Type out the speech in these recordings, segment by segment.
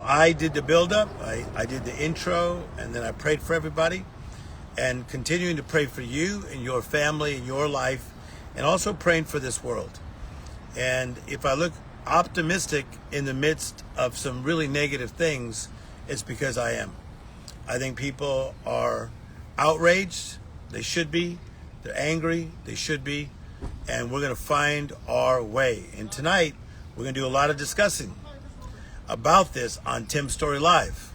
I did the build-up, I did the intro, and then I prayed for everybody, and continuing to pray for you and your family and your life, and also praying for this world. And if I look optimistic in the midst of some really negative things, it's because I am. I think people are outraged. They should be. They're angry. They should be. And we're going to find our way. And tonight, we're going to do a lot of discussing about this on Tim Storey Live.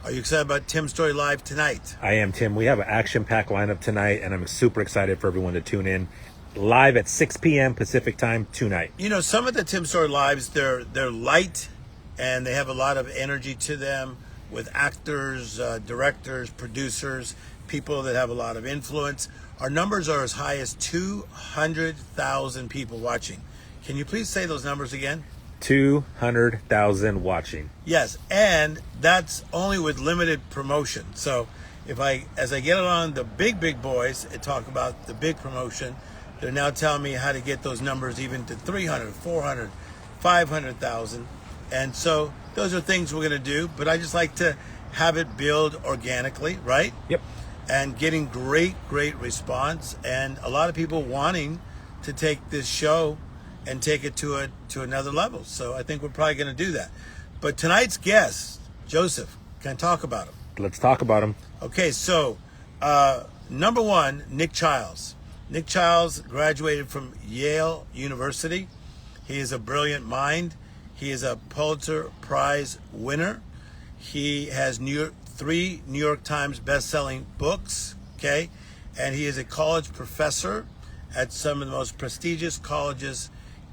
Are you excited about Tim Storey Live tonight? I am, Tim. We have an action-packed lineup tonight, and I'm super excited for everyone to tune in. Live at 6 p.m. Pacific time tonight. You know, some of the Tim Storey Lives, they're light, and they have a lot of energy to them with actors, directors, producers, people that have a lot of influence. Our numbers are as high as 200,000 people watching. Can you please say those numbers again? 200,000 watching. Yes, and that's only with limited promotion. So as I get on the big boys and talk about the big promotion, they're now telling me how to get those numbers even to 300, 400, 500,000. And so those are things we're going to do, but I just like to have it build organically, right? Yep. And getting great response, and a lot of people wanting to take this show and take it to another level. So I think we're probably going to do that. But tonight's guest, Joseph, can I talk about him? Let's talk about him. Okay, so number one, Nick Childs. Nick Childs graduated from Yale University. He is a brilliant mind. He is a Pulitzer Prize winner. He has 3 New York Times best-selling books, okay? And he is a college professor at some of the most prestigious colleges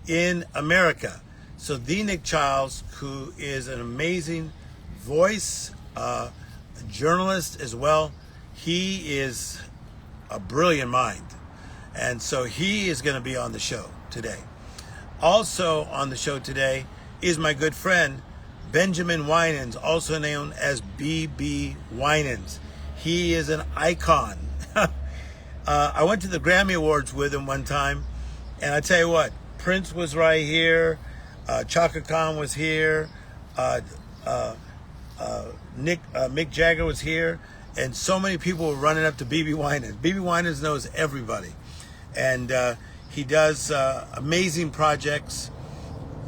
in America. So the Nick Childs, who is an amazing voice, a journalist as well, he is a brilliant mind. And so he is going to be on the show today. Also on the show today is my good friend, Benjamin Winans, also known as BeBe Winans. He is an icon. I went to the Grammy Awards with him one time, and I tell you what, Prince was right here, Chaka was here, Mick Jagger was here, and so many people were running up to BeBe Winans. BeBe Winans knows everybody, and he does amazing projects.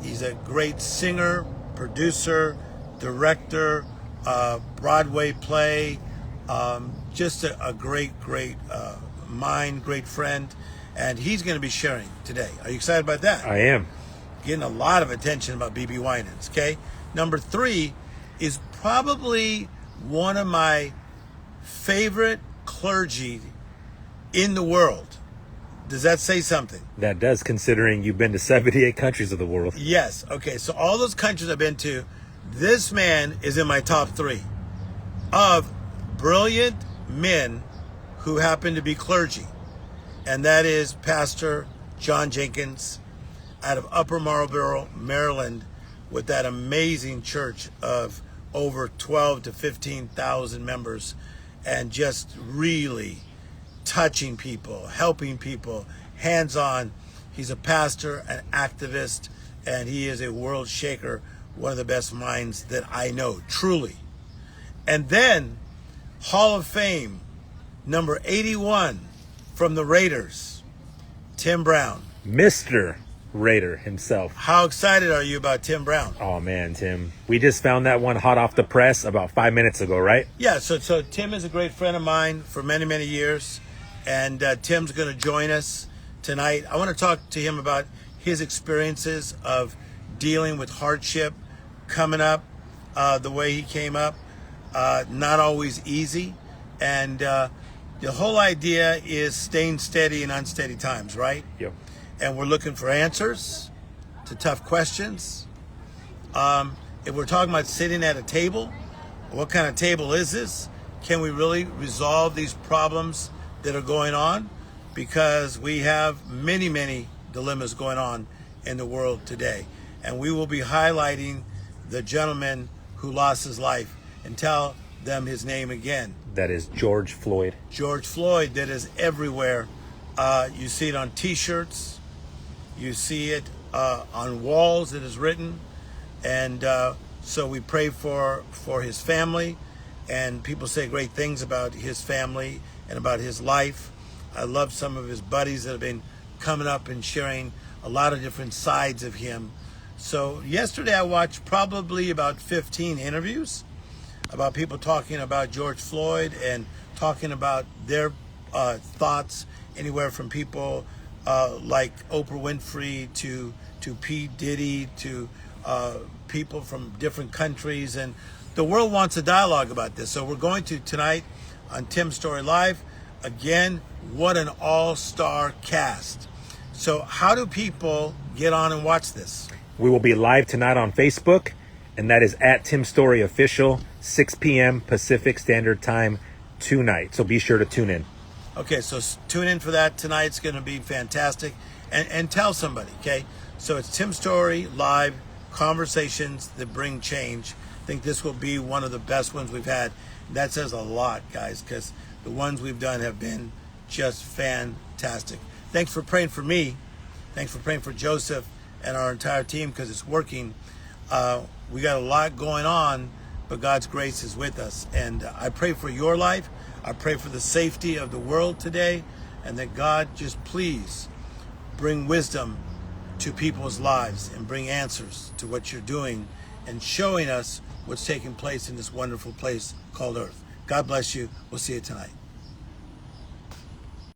He's a great singer, producer, director, Broadway play, just a great mind, great friend, and he's going to be sharing today. Are you excited about that? I am. Getting a lot of attention about BeBe Winans, okay? Number 3 is probably one of my favorite clergy in the world. Does that say something? That does, considering you've been to 78 countries of the world. Yes. Okay. So all those countries I've been to, this man is in my top 3 of brilliant men who happen to be clergy. And that is Pastor John Jenkins out of Upper Marlboro, Maryland, with that amazing church of over 12 to 15,000 members, and just really touching people, helping people, hands-on. He's a pastor, an activist, and he is a world shaker, one of the best minds that I know, truly. And then, Hall of Fame, number 81 from the Raiders, Tim Brown. Mr. Rader himself. How excited are you about Tim Brown? Oh, man, Tim. We just found that one hot off the press about 5 minutes ago, right? Yeah, so Tim is a great friend of mine for many years. And Tim's going to join us tonight. I want to talk to him about his experiences of dealing with hardship, coming up the way he came up, not always easy. And the whole idea is staying steady in unsteady times, right? Yep. And we're looking for answers to tough questions. If we're talking about sitting at a table, what kind of table is this? Can we really resolve these problems that are going on? Because we have many dilemmas going on in the world today. And we will be highlighting the gentleman who lost his life and tell them his name again. That is George Floyd. George Floyd, that is everywhere. You see it on T-shirts. You see it on walls that is written. And So we pray for his family, and people say great things about his family and about his life. I love some of his buddies that have been coming up and sharing a lot of different sides of him. So yesterday I watched probably about 15 interviews about people talking about George Floyd and talking about their thoughts, anywhere from people like Oprah Winfrey to P. Diddy to people from different countries. And the world wants a dialogue about this. So we're going to tonight on Tim's Story Live. Again, what an all-star cast. So how do people get on and watch this? We will be live tonight on Facebook, and that is at Tim Story Official, 6 p.m. Pacific Standard Time tonight. So be sure to tune in. Okay, so tune in for that tonight. It's going to be fantastic. And tell somebody, okay? So it's Tim Story Live, conversations that bring change. I think this will be one of the best ones we've had. That says a lot, guys, because the ones we've done have been just fantastic. Thanks for praying for me. Thanks for praying for Joseph and our entire team, because it's working. We got a lot going on, but God's grace is with us. And I pray for your life. I pray for the safety of the world today, and that God just please bring wisdom to people's lives and bring answers to what you're doing and showing us what's taking place in this wonderful place called Earth. God bless you. We'll see you tonight.